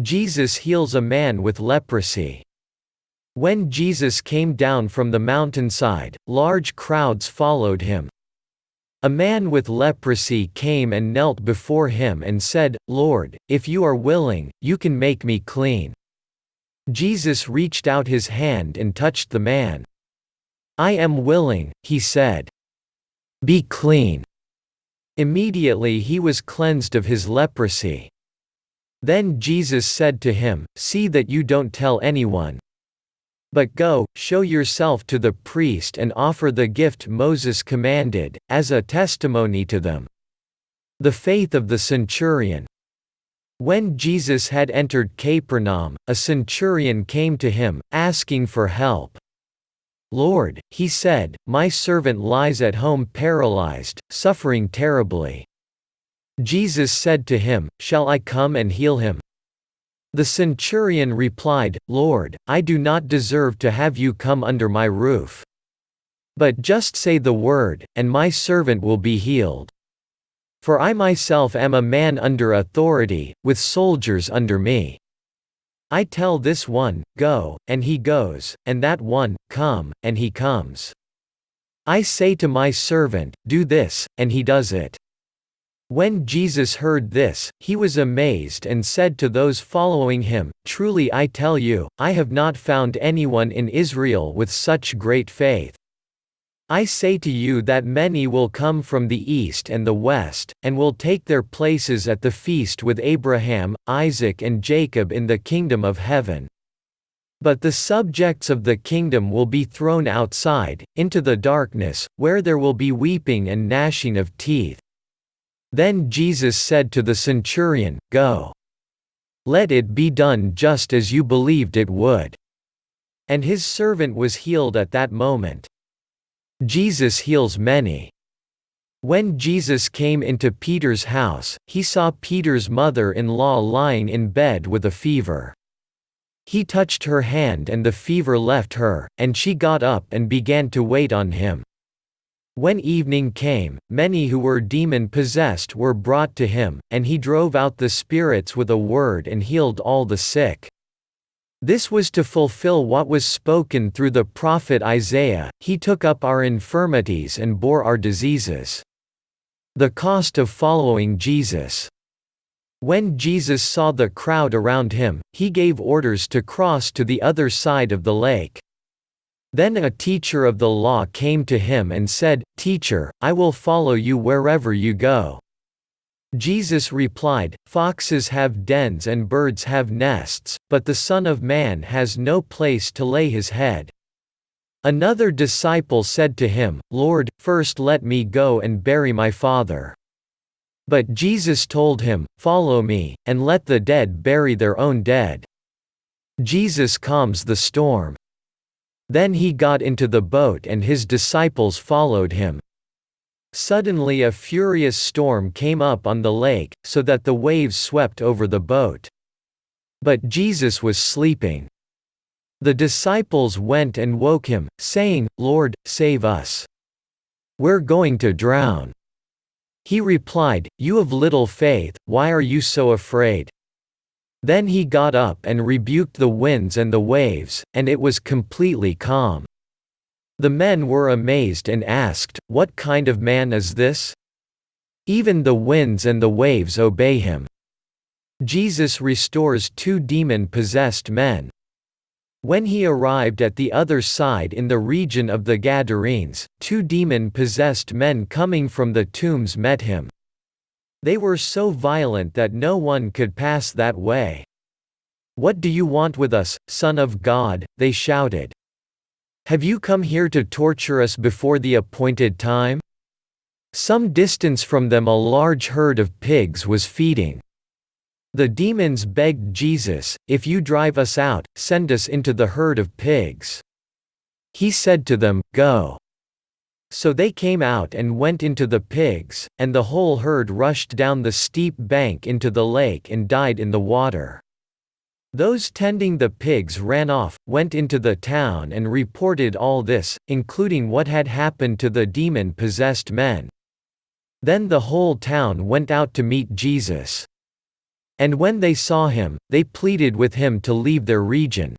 Jesus heals a man with leprosy. When Jesus came down from the mountainside, large crowds followed him. A man with leprosy came and knelt before him and said, "Lord, if you are willing, you can make me clean." Jesus reached out his hand and touched the man. "I am willing," he said. "Be clean." Immediately he was cleansed of his leprosy. Then Jesus said to him, "See that you don't tell anyone. But go, show yourself to the priest and offer the gift Moses commanded, as a testimony to them." The faith of the centurion. When Jesus had entered Capernaum, a centurion came to him, asking for help. "Lord," he said, "my servant lies at home paralyzed, suffering terribly." Jesus said to him, "Shall I come and heal him?" The centurion replied, "Lord, I do not deserve to have you come under my roof. But just say the word, and my servant will be healed. For I myself am a man under authority, with soldiers under me. I tell this one, 'Go,' and he goes, and that one, 'Come,' and he comes. I say to my servant, 'Do this,' and he does it." When Jesus heard this, he was amazed and said to those following him, "Truly I tell you, I have not found anyone in Israel with such great faith. I say to you that many will come from the east and the west, and will take their places at the feast with Abraham, Isaac and Jacob in the kingdom of heaven. But the subjects of the kingdom will be thrown outside, into the darkness, where there will be weeping and gnashing of teeth." Then Jesus said to the centurion, "Go. Let it be done just as you believed it would." And his servant was healed at that moment. Jesus heals many. When Jesus came into Peter's house, he saw Peter's mother-in-law lying in bed with a fever. He touched her hand and the fever left her, and she got up and began to wait on him. When evening came, many who were demon-possessed were brought to him, and he drove out the spirits with a word and healed all the sick. This was to fulfill what was spoken through the prophet Isaiah, "He took up our infirmities and bore our diseases." The cost of following Jesus. When Jesus saw the crowd around him, he gave orders to cross to the other side of the lake. Then a teacher of the law came to him and said, "Teacher, I will follow you wherever you go." Jesus replied, "Foxes have dens and birds have nests, but the Son of Man has no place to lay his head." Another disciple said to him, "Lord, first let me go and bury my father." But Jesus told him, "Follow me, and let the dead bury their own dead." Jesus calms the storm. Then he got into the boat and his disciples followed him. Suddenly a furious storm came up on the lake, so that the waves swept over the boat. But Jesus was sleeping. The disciples went and woke him, saying, "Lord, save us. We're going to drown." He replied, "You of little faith, why are you so afraid?" Then he got up and rebuked the winds and the waves, and it was completely calm. The men were amazed and asked, "What kind of man is this? Even the winds and the waves obey him." Jesus restores two demon-possessed men. When he arrived at the other side in the region of the Gadarenes, two demon-possessed men coming from the tombs met him. They were so violent that no one could pass that way. "What do you want with us, Son of God?" they shouted. "Have you come here to torture us before the appointed time?" Some distance from them a large herd of pigs was feeding. The demons begged Jesus, "If you drive us out, send us into the herd of pigs." He said to them, "Go." So they came out and went into the pigs, and the whole herd rushed down the steep bank into the lake and died in the water. Those tending the pigs ran off, went into the town and reported all this, including what had happened to the demon-possessed men. Then the whole town went out to meet Jesus. And when they saw him, they pleaded with him to leave their region.